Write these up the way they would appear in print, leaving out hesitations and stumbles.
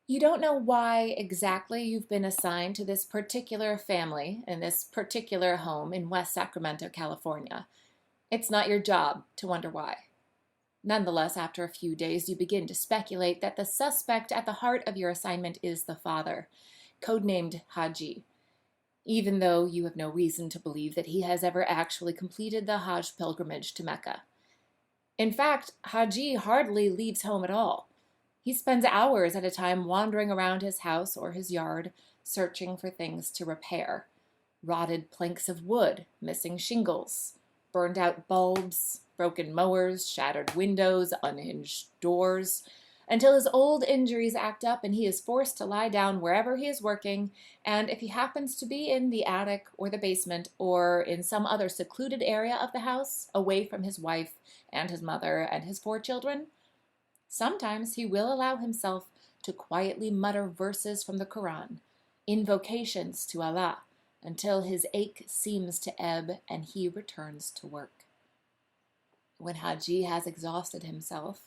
You don't know why exactly you've been assigned to this particular family in this particular home in West Sacramento, California. It's not your job to wonder why. Nonetheless, after a few days, you begin to speculate that the suspect at the heart of your assignment is the father, codenamed Hajji, even though you have no reason to believe that he has ever actually completed the Hajj pilgrimage to Mecca. In fact, Hajji hardly leaves home at all. He spends hours at a time wandering around his house or his yard, searching for things to repair. Rotted planks of wood, missing shingles, burned out bulbs, broken mowers, shattered windows, unhinged doors, until his old injuries act up and he is forced to lie down wherever he is working, and if he happens to be in the attic or the basement or in some other secluded area of the house, away from his wife and his mother and his 4 children, sometimes he will allow himself to quietly mutter verses from the Quran, invocations to Allah, until his ache seems to ebb and he returns to work. When Hajji has exhausted himself,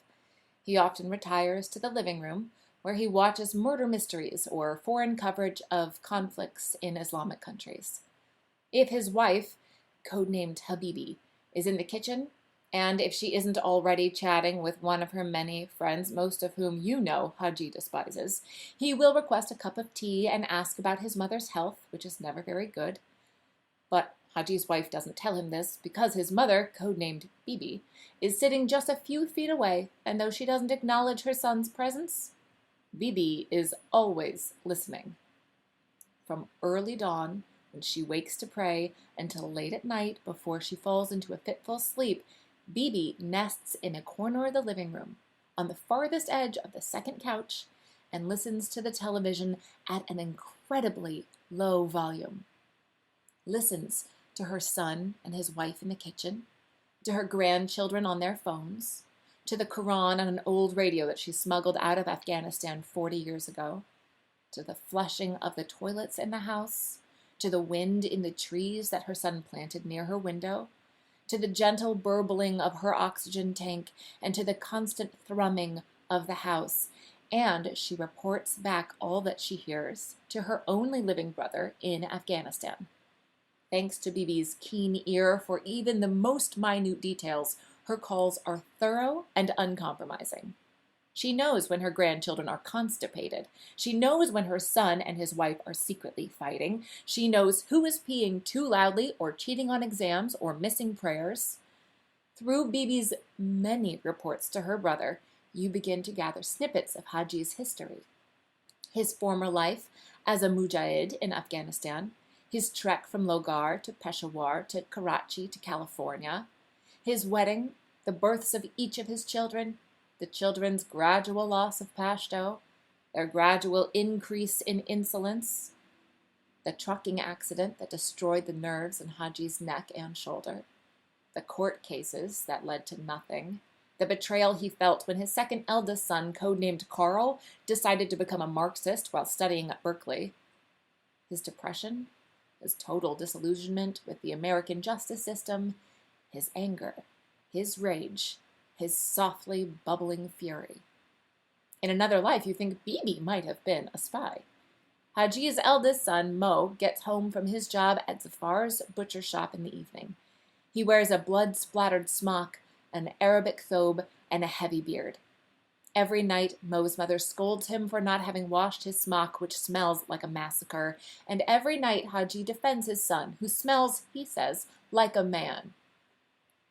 he often retires to the living room, where he watches murder mysteries or foreign coverage of conflicts in Islamic countries. If his wife, codenamed Habibi, is in the kitchen, and if she isn't already chatting with one of her many friends, most of whom you know Hajji despises, he will request a cup of tea and ask about his mother's health, which is never very good. But Hajji's wife doesn't tell him this because his mother, codenamed Bibi, is sitting just a few feet away, and though she doesn't acknowledge her son's presence, Bibi is always listening. From early dawn, when she wakes to pray, until late at night before she falls into a fitful sleep, Bibi nests in a corner of the living room, on the farthest edge of the second couch, and listens to the television at an incredibly low volume. Listens to her son and his wife in the kitchen, to her grandchildren on their phones, to the Quran on an old radio that she smuggled out of Afghanistan 40 years ago, to the flushing of the toilets in the house, to the wind in the trees that her son planted near her window, to the gentle burbling of her oxygen tank, and to the constant thrumming of the house. And she reports back all that she hears to her only living brother in Afghanistan. Thanks to Bibi's keen ear for even the most minute details, her calls are thorough and uncompromising. She knows when her grandchildren are constipated. She knows when her son and his wife are secretly fighting. She knows who is peeing too loudly or cheating on exams or missing prayers. Through Bibi's many reports to her brother, you begin to gather snippets of Hajji's history. His former life as a mujahid in Afghanistan, his trek from Logar to Peshawar to Karachi to California, his wedding, the births of each of his children, the children's gradual loss of Pashto, their gradual increase in insolence, the trucking accident that destroyed the nerves in Hajji's neck and shoulder, the court cases that led to nothing, the betrayal he felt when his second eldest son, codenamed Carl, decided to become a Marxist while studying at Berkeley, his depression, his total disillusionment with the American justice system, his anger, his rage, his softly bubbling fury. In another life, you think Bibi might have been a spy. Hajji's eldest son, Mo, gets home from his job at Zafar's butcher shop in the evening. He wears a blood-splattered smock, an Arabic thobe, and a heavy beard. Every night, Mo's mother scolds him for not having washed his smock, which smells like a massacre, and every night Hajji defends his son, who smells, he says, like a man.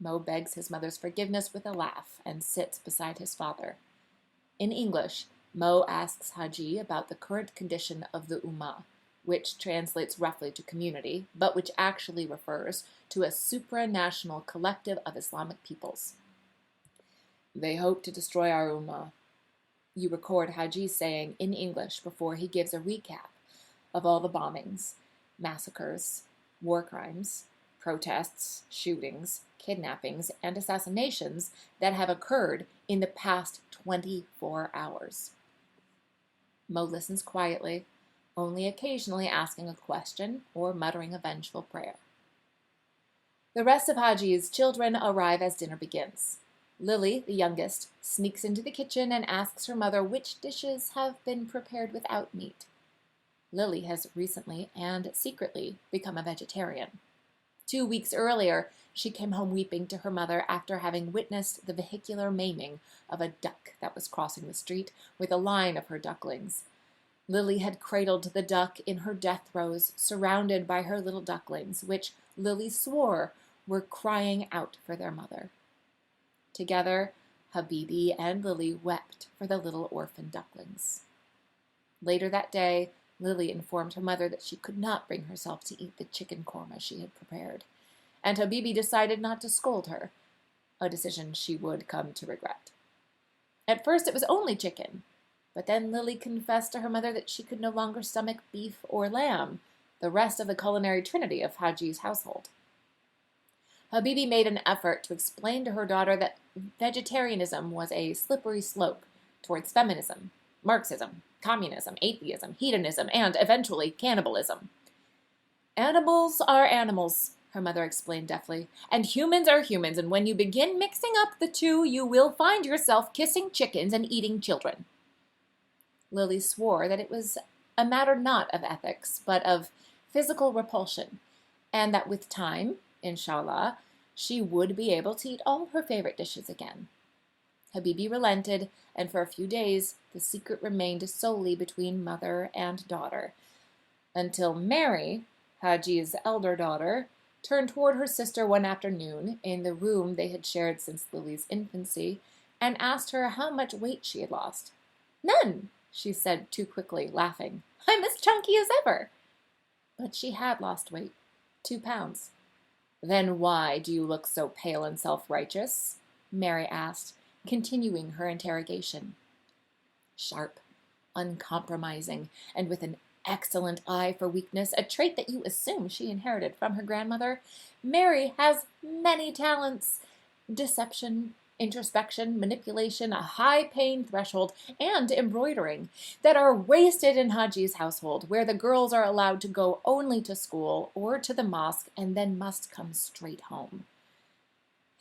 Mo begs his mother's forgiveness with a laugh and sits beside his father. In English, Mo asks Hajji about the current condition of the Ummah, which translates roughly to community, but which actually refers to a supranational collective of Islamic peoples. They hope to destroy our Ummah. You record Hajji saying in English before he gives a recap of all the bombings, massacres, war crimes, protests, shootings, kidnappings, and assassinations that have occurred in the past 24 hours. Mo listens quietly, only occasionally asking a question or muttering a vengeful prayer. The rest of Hajji's children arrive as dinner begins. Lily, the youngest, sneaks into the kitchen and asks her mother which dishes have been prepared without meat. Lily has recently and secretly become a vegetarian. 2 weeks earlier, she came home weeping to her mother after having witnessed the vehicular maiming of a duck that was crossing the street with a line of her ducklings. Lily had cradled the duck in her death throes, surrounded by her little ducklings, which Lily swore were crying out for their mother. Together, Habibi and Lily wept for the little orphan ducklings. Later that day, Lily informed her mother that she could not bring herself to eat the chicken korma she had prepared, and Habibi decided not to scold her, a decision she would come to regret. At first it was only chicken, but then Lily confessed to her mother that she could no longer stomach beef or lamb, the rest of the culinary trinity of Hajji's household. Habibi made an effort to explain to her daughter that vegetarianism was a slippery slope towards feminism, Marxism, communism, atheism, hedonism, and, eventually, cannibalism. Animals are animals, her mother explained deftly, and humans are humans, and when you begin mixing up the two, you will find yourself kissing chickens and eating children. Lily swore that it was a matter not of ethics, but of physical repulsion, and that with time, inshallah, she would be able to eat all her favorite dishes again. Habibi relented, and for a few days the secret remained solely between mother and daughter, until Mary, Hajji's elder daughter, turned toward her sister one afternoon in the room they had shared since Lily's infancy, and asked her how much weight she had lost. "None," she said too quickly, laughing. "I'm as chunky as ever." But she had lost weight, 2 pounds. "Then why do you look so pale and self-righteous?" Mary asked, continuing her interrogation. Sharp, uncompromising, and with an excellent eye for weakness, a trait that you assume she inherited from her grandmother, Mary has many talents: deception, introspection, manipulation, a high pain threshold, and embroidering, that are wasted in Hajji's household, where the girls are allowed to go only to school or to the mosque and then must come straight home.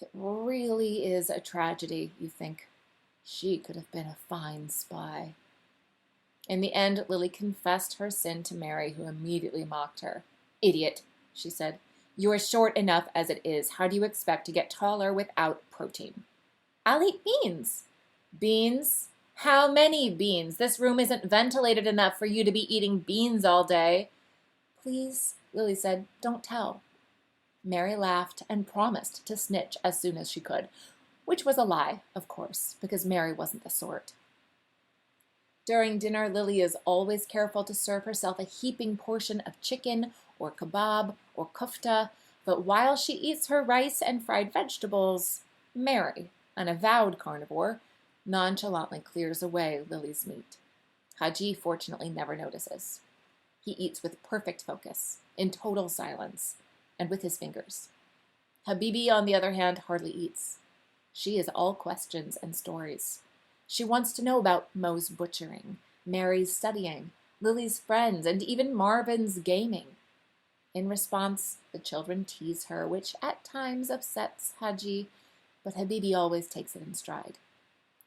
It really is a tragedy, you think. She could have been a fine spy. In the end, Lily confessed her sin to Mary, who immediately mocked her. "Idiot," she said. "You are short enough as it is. How do you expect to get taller without protein?" "I'll eat beans." "Beans? How many beans? This room isn't ventilated enough for you to be eating beans all day." "Please," Lily said, "don't tell." Mary laughed and promised to snitch as soon as she could, which was a lie, of course, because Mary wasn't the sort. During dinner, Lily is always careful to serve herself a heaping portion of chicken or kebab or kofta, but while she eats her rice and fried vegetables, Mary, an avowed carnivore, nonchalantly clears away Lily's meat. Hajji fortunately never notices. He eats with perfect focus, in total silence, and with his fingers. Habibi, on the other hand, hardly eats. She is all questions and stories. She wants to know about Mo's butchering, Mary's studying, Lily's friends, and even Marvin's gaming. In response, the children tease her, which at times upsets Hajji, but Habibi always takes it in stride.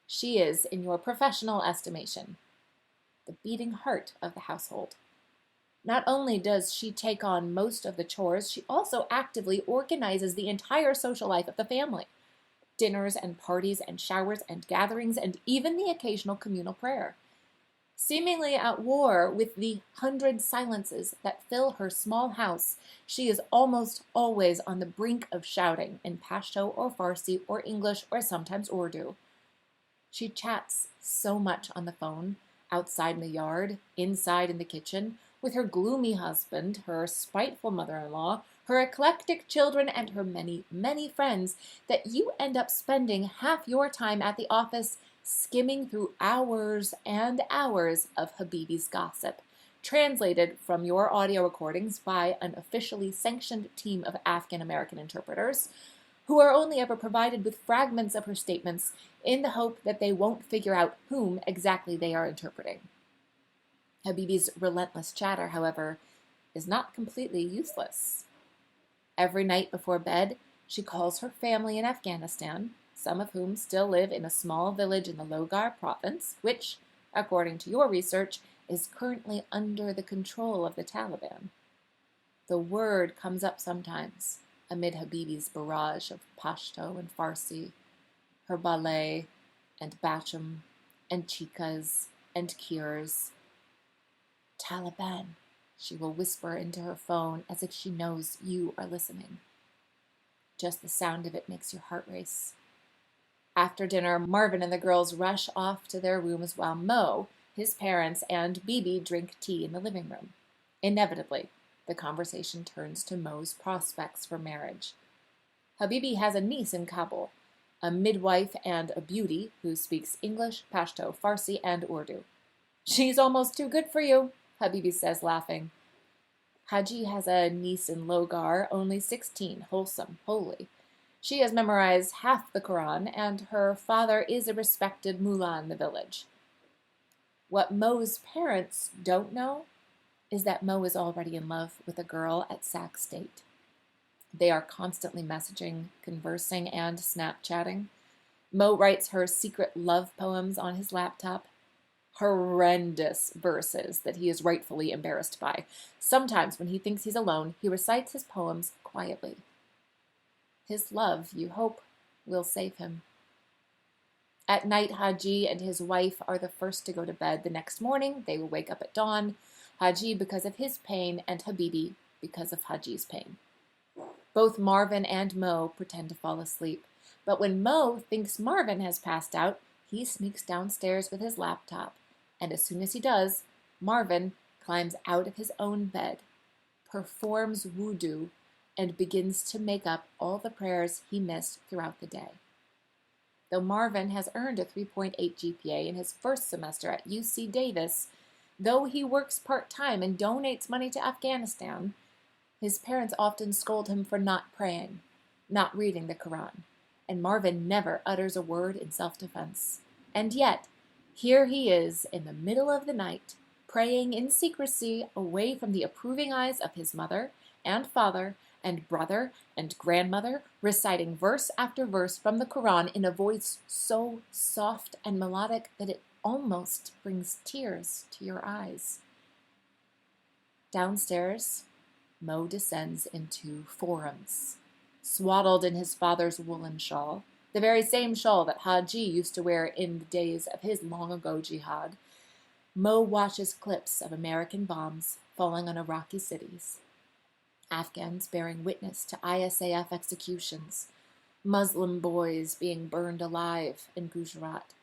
She is, in your professional estimation, the beating heart of the household. Not only does she take on most of the chores, she also actively organizes the entire social life of the family. Dinners and parties and showers and gatherings and even the occasional communal prayer. Seemingly at war with the 100 silences that fill her small house, she is almost always on the brink of shouting in Pashto or Farsi or English or sometimes Urdu. She chats so much on the phone, outside in the yard, inside in the kitchen, with her gloomy husband, her spiteful mother-in-law, her eclectic children, and her many, many friends, that you end up spending half your time at the office skimming through hours and hours of Habibi's gossip, translated from your audio recordings by an officially sanctioned team of African-American interpreters, who are only ever provided with fragments of her statements in the hope that they won't figure out whom exactly they are interpreting. Habibi's relentless chatter, however, is not completely useless. Every night before bed, she calls her family in Afghanistan, some of whom still live in a small village in the Logar province, which, according to your research, is currently under the control of the Taliban. The word comes up sometimes amid Habibi's barrage of Pashto and Farsi, her ballet and Bacham and Chikas and Kirs. Taliban, she will whisper into her phone as if she knows you are listening. Just the sound of it makes your heart race. After dinner, Marvin and the girls rush off to their rooms while Mo, his parents, and Bibi drink tea in the living room. Inevitably, the conversation turns to Mo's prospects for marriage. Habibi has a niece in Kabul, a midwife and a beauty who speaks English, Pashto, Farsi, and Urdu. "She's almost too good for you," Habibi says, laughing. Hajji has a niece in Logar, only 16, wholesome, holy. She has memorized half the Quran, and her father is a respected mullah in the village. What Mo's parents don't know is that Mo is already in love with a girl at Sac State. They are constantly messaging, conversing, and Snapchatting. Mo writes her secret love poems on his laptop. Horrendous verses that he is rightfully embarrassed by. Sometimes, when he thinks he's alone, he recites his poems quietly. His love, you hope, will save him. At night, Hajji and his wife are the first to go to bed. The next morning, they will wake up at dawn, Hajji because of his pain and Habibi because of Hajji's pain. Both Marvin and Mo pretend to fall asleep, but when Mo thinks Marvin has passed out, he sneaks downstairs with his laptop, and as soon as he does, Marvin climbs out of his own bed, performs wudu, and begins to make up all the prayers he missed throughout the day. Though Marvin has earned a 3.8 GPA in his first semester at UC Davis, though he works part-time and donates money to Afghanistan, his parents often scold him for not praying, not reading the Quran, and Marvin never utters a word in self-defense. And yet, here he is in the middle of the night, praying in secrecy away from the approving eyes of his mother and father and brother and grandmother, reciting verse after verse from the Quran in a voice so soft and melodic that it almost brings tears to your eyes. Downstairs, Mo descends into forums, swaddled in his father's woolen shawl, the very same shawl that Hajji used to wear in the days of his long-ago jihad. Mo watches clips of American bombs falling on Iraqi cities, Afghans bearing witness to ISAF executions, Muslim boys being burned alive in Gujarat.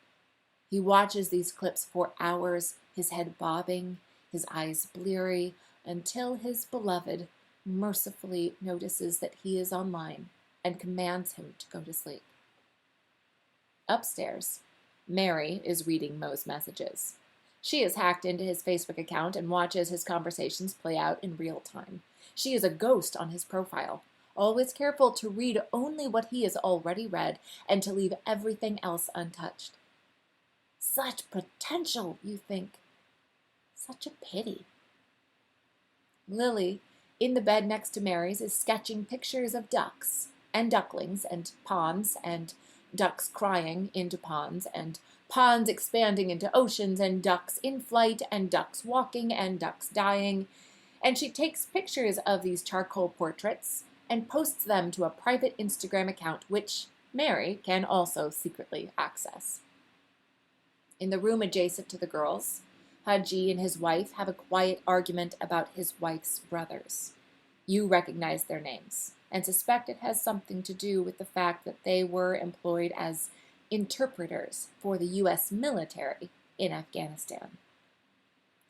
He watches these clips for hours, his head bobbing, his eyes bleary, until his beloved mercifully notices that he is online and commands him to go to sleep. Upstairs, Mary is reading Mo's messages. She has hacked into his Facebook account and watches his conversations play out in real time. She is a ghost on his profile, always careful to read only what he has already read and to leave everything else untouched. Such potential, you think. Such a pity. Lily, in the bed next to Mary's, is sketching pictures of ducks and ducklings and ponds and ducks crying into ponds and ponds expanding into oceans and ducks in flight and ducks walking and ducks dying. And she takes pictures of these charcoal portraits and posts them to a private Instagram account, which Mary can also secretly access. In the room adjacent to the girls, Hajji and his wife have a quiet argument about his wife's brothers. You recognize their names and suspect it has something to do with the fact that they were employed as interpreters for the U.S. military in Afghanistan.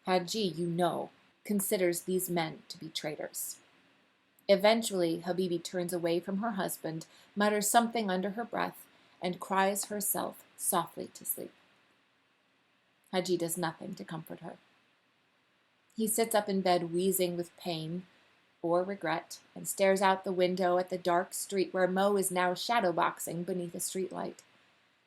Hajji, you know, considers these men to be traitors. Eventually, Habibi turns away from her husband, mutters something under her breath, and cries herself softly to sleep. Hajji does nothing to comfort her. He sits up in bed wheezing with pain or regret and stares out the window at the dark street where Mo is now shadowboxing beneath a streetlight.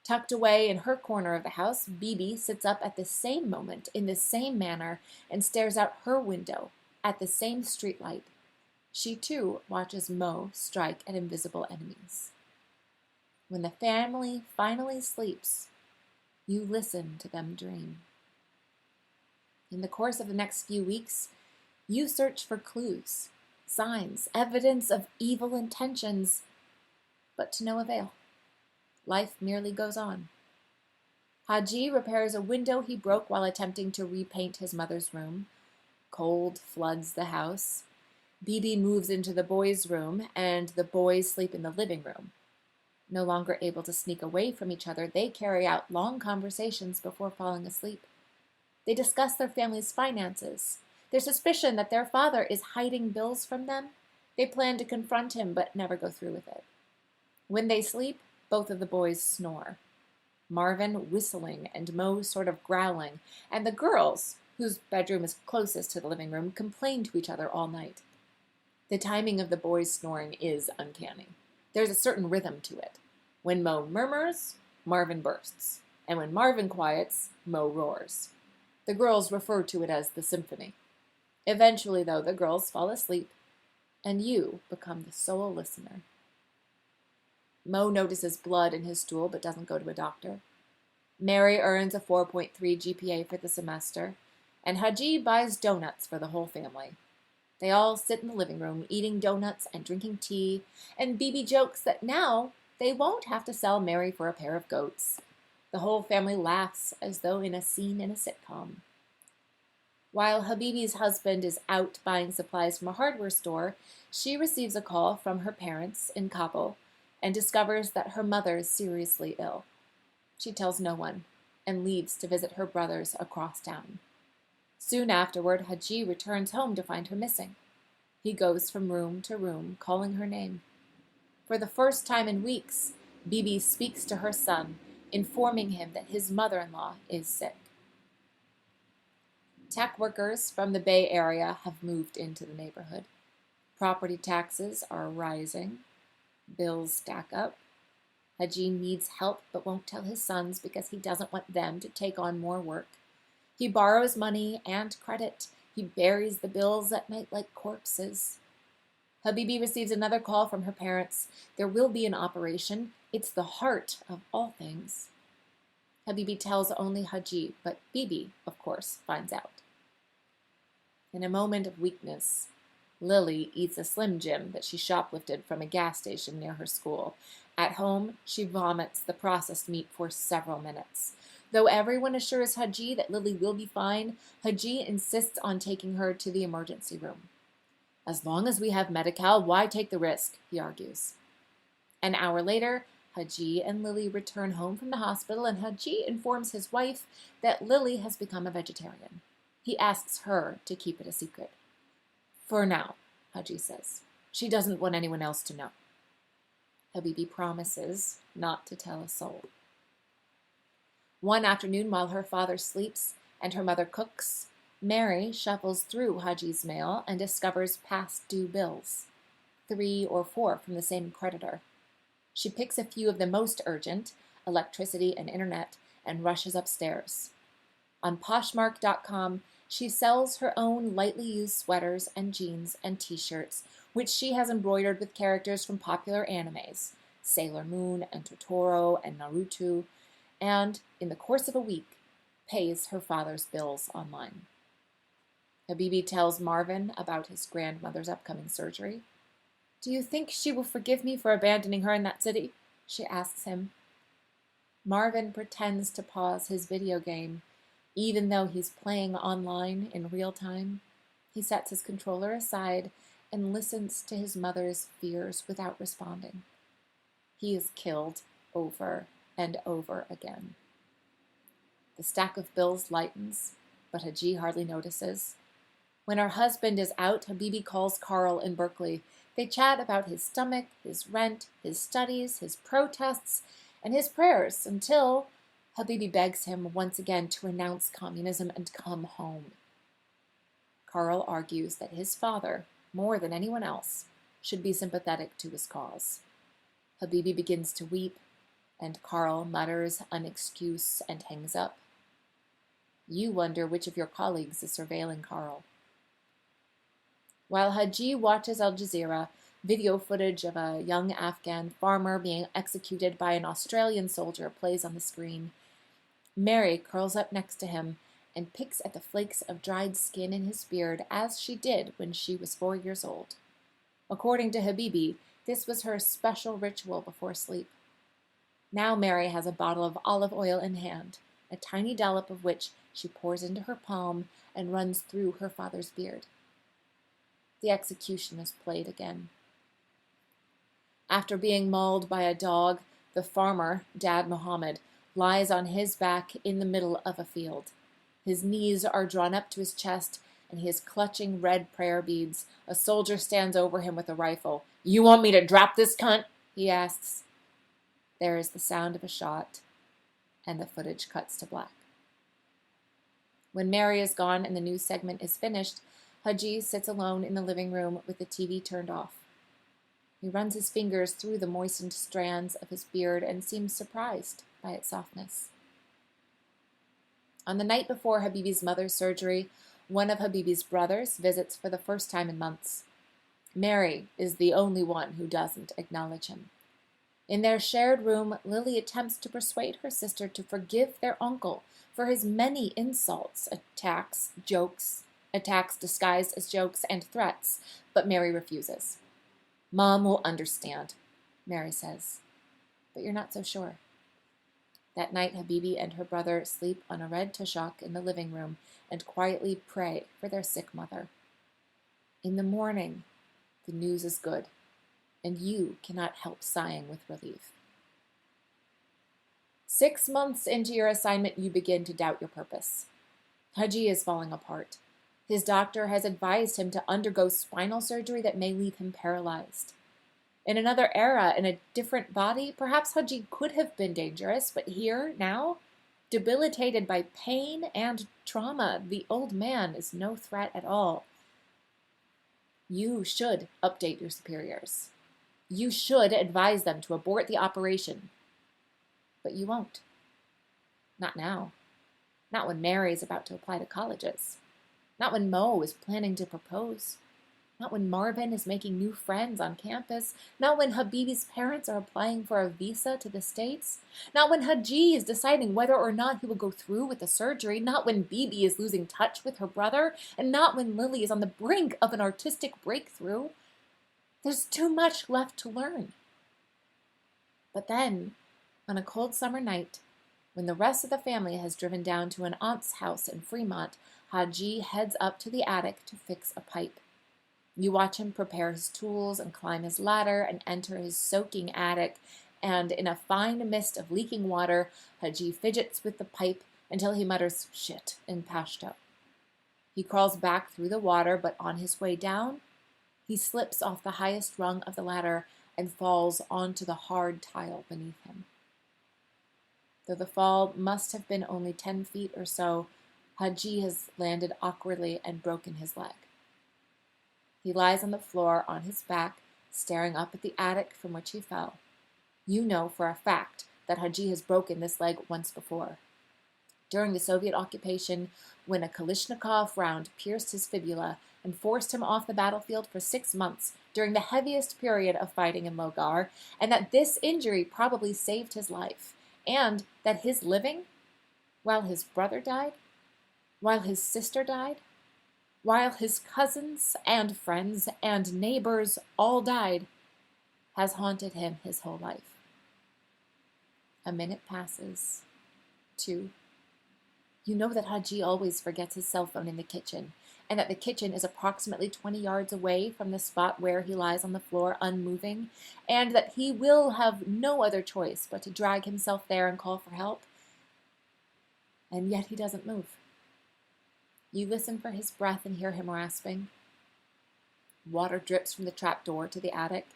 Tucked away in her corner of the house, Bibi sits up at the same moment in the same manner and stares out her window at the same streetlight. She too watches Mo strike at invisible enemies. When the family finally sleeps, you listen to them dream. In the course of the next few weeks, you search for clues, signs, evidence of evil intentions, but to no avail. Life merely goes on. Hajji repairs a window he broke while attempting to repaint his mother's room. Cold floods the house. Bibi moves into the boys' room, and the boys sleep in the living room. No longer able to sneak away from each other, they carry out long conversations before falling asleep. They discuss their family's finances, their suspicion that their father is hiding bills from them. They plan to confront him, but never go through with it. When they sleep, both of the boys snore. Marvin whistling and Mo sort of growling, and the girls, whose bedroom is closest to the living room, complain to each other all night. The timing of the boys' snoring is uncanny. There's a certain rhythm to it. When Mo murmurs, Marvin bursts, and when Marvin quiets, Mo roars. The girls refer to it as the symphony. Eventually, though, the girls fall asleep, and you become the sole listener. Mo notices blood in his stool but doesn't go to a doctor. Mary earns a 4.3 GPA for the semester, and Hajji buys donuts for the whole family. They all sit in the living room eating donuts and drinking tea, and Bibi jokes that now they won't have to sell Mary for a pair of goats. The whole family laughs as though in a scene in a sitcom. While Habibi's husband is out buying supplies from a hardware store, she receives a call from her parents in Kabul and discovers that her mother is seriously ill. She tells no one and leaves to visit her brothers across town. Soon afterward, Hajji returns home to find her missing. He goes from room to room, calling her name. For the first time in weeks, Bibi speaks to her son, informing him that his mother-in-law is sick. Tech workers from the Bay Area have moved into the neighborhood. Property taxes are rising. Bills stack up. Hajji needs help but won't tell his sons because he doesn't want them to take on more work. He borrows money and credit. He buries the bills at night like corpses. Habibi receives another call from her parents. There will be an operation. It's the heart of all things. Habibi tells only Hajji, but Bibi, of course, finds out. In a moment of weakness, Lily eats a Slim Jim that she shoplifted from a gas station near her school. At home, she vomits the processed meat for several minutes. Though everyone assures Hajji that Lily will be fine, Hajji insists on taking her to the emergency room. As long as we have Medi-Cal, why take the risk, he argues. An hour later, Hajji and Lily return home from the hospital, and Hajji informs his wife that Lily has become a vegetarian. He asks her to keep it a secret. For now, Hajji says. She doesn't want anyone else to know. Habibi promises not to tell a soul. One afternoon, while her father sleeps and her mother cooks, Mary shuffles through Hajji's mail and discovers past due bills, 3 or 4 from the same creditor. She picks a few of the most urgent, electricity and internet, and rushes upstairs. On Poshmark.com, she sells her own lightly used sweaters and jeans and t-shirts, which she has embroidered with characters from popular animes, Sailor Moon and Totoro and Naruto, and, in the course of a week, pays her father's bills online. Habibi tells Marvin about his grandmother's upcoming surgery. "Do you think she will forgive me for abandoning her in that city?" she asks him. Marvin pretends to pause his video game, even though he's playing online in real time. He sets his controller aside and listens to his mother's fears without responding. He is killed over and over again. The stack of bills lightens, but Hajji hardly notices. When her husband is out, Habibi calls Carl in Berkeley. They chat about his stomach, his rent, his studies, his protests, and his prayers until Habibi begs him once again to renounce communism and come home. Carl argues that his father, more than anyone else, should be sympathetic to his cause. Habibi begins to weep, and Carl mutters an excuse and hangs up. You wonder which of your colleagues is surveilling Carl. While Hajji watches Al Jazeera, Video footage of a young Afghan farmer being executed by an Australian soldier plays on the screen. Mary curls up next to him and picks at the flakes of dried skin in his beard as she did when she was 4 years old. According to Habibi, this was her special ritual before sleep. Now Mary has a bottle of olive oil in hand, a tiny dollop of which she pours into her palm and runs through her father's beard. The execution is played again. After being mauled by a dog, the farmer, Dad Mohammed, lies on his back in the middle of a field. His knees are drawn up to his chest, and he is clutching red prayer beads. A soldier stands over him with a rifle. "You want me to drop this cunt?" he asks. There is the sound of a shot, and the footage cuts to black. When Mary is gone and the news segment is finished, Hajji sits alone in the living room with the TV turned off. He runs his fingers through the moistened strands of his beard and seems surprised by its softness. On the night before Habibi's mother's surgery, one of Habibi's brothers visits for the first time in months. Mary is the only one who doesn't acknowledge him. In their shared room, Lily attempts to persuade her sister to forgive their uncle for his many insults, attacks disguised as jokes, and threats, but Mary refuses. "Mom will understand," Mary says, but you're not so sure. That night, Habibi and her brother sleep on a red tushak in the living room and quietly pray for their sick mother. In the morning, the news is good, and you cannot help sighing with relief. 6 months into your assignment, you begin to doubt your purpose. Hajji is falling apart. His doctor has advised him to undergo spinal surgery that may leave him paralyzed. In another era, in a different body, perhaps Hajji could have been dangerous, but here, now, debilitated by pain and trauma, the old man is no threat at all. You should update your superiors. You should advise them to abort the operation. But you won't. Not now. Not when Mary is about to apply to colleges. Not when Mo is planning to propose. Not when Marvin is making new friends on campus. Not when Habibi's parents are applying for a visa to the States. Not when Hajji is deciding whether or not he will go through with the surgery. Not when Bibi is losing touch with her brother. And not when Lily is on the brink of an artistic breakthrough. There's too much left to learn. But then, on a cold summer night, when the rest of the family has driven down to an aunt's house in Fremont, Hajji heads up to the attic to fix a pipe. You watch him prepare his tools and climb his ladder and enter his soaking attic, and in a fine mist of leaking water, Hajji fidgets with the pipe until he mutters "shit" in Pashto. He crawls back through the water, but on his way down, he slips off the highest rung of the ladder and falls onto the hard tile beneath him. Though the fall must have been only 10 feet or so, Hajji has landed awkwardly and broken his leg. He lies on the floor on his back, staring up at the attic from which he fell. You know for a fact that Hajji has broken this leg once before. During the Soviet occupation, when a Kalashnikov round pierced his fibula and forced him off the battlefield for 6 months during the heaviest period of fighting in Logar, and that this injury probably saved his life, and that his living, while his brother died, while his sister died, while his cousins and friends and neighbors all died, has haunted him his whole life. A minute passes. 2. You know that Hajji always forgets his cell phone in the kitchen, and that the kitchen is approximately 20 yards away from the spot where he lies on the floor unmoving, and that he will have no other choice but to drag himself there and call for help. And yet he doesn't move. You listen for his breath and hear him rasping. Water drips from the trapdoor to the attic,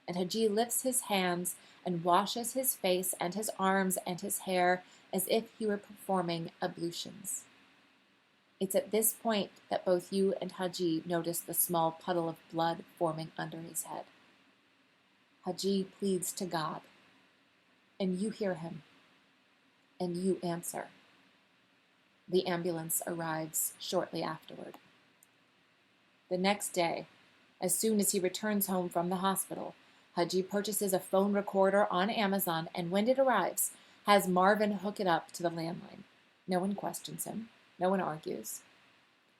and Hajji lifts his hands and washes his face and his arms and his hair as if he were performing ablutions. It's at this point that both you and Hajji notice the small puddle of blood forming under his head. Hajji pleads to God, and you hear him, and you answer. The ambulance arrives shortly afterward. The next day, As soon as he returns home from the hospital, Hajji purchases a phone recorder on Amazon and when it arrives, has Marvin hook it up to the landline. No one questions him. No one argues.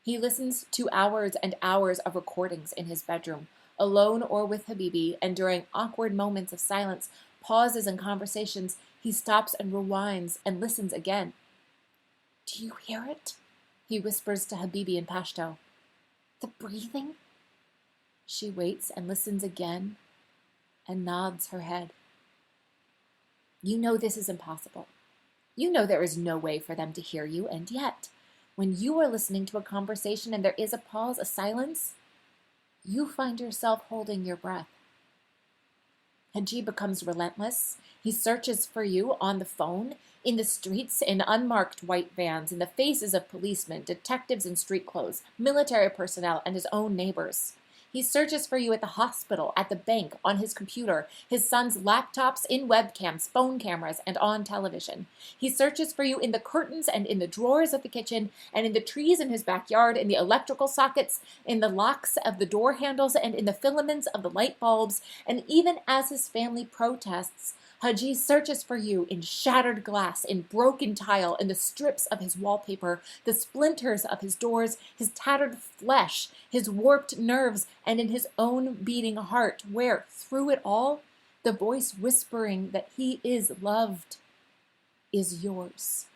He listens to hours and hours of recordings in his bedroom, alone or with Habibi, and during awkward moments of silence, pauses in conversations, he stops and rewinds and listens again. "Do you hear it?" he whispers to Habibi in Pashto. "The breathing?" She waits and listens again and nods her head. You know this is impossible. You know there is no way for them to hear you, and yet, when you are listening to a conversation and there is a pause, a silence, you find yourself holding your breath. Hajji becomes relentless. He searches for you on the phone, in the streets, in unmarked white vans, in the faces of policemen, detectives in street clothes, military personnel, and his own neighbors. He searches for you at the hospital, at the bank, on his computer, his son's laptops, in webcams, phone cameras, and on television. He searches for you in the curtains and in the drawers of the kitchen, and in the trees in his backyard, in the electrical sockets, in the locks of the door handles, and in the filaments of the light bulbs, and even as his family protests, Hajji searches for you in shattered glass, in broken tile, in the strips of his wallpaper, the splinters of his doors, his tattered flesh, his warped nerves, and in his own beating heart, where, through it all, the voice whispering that he is loved is yours.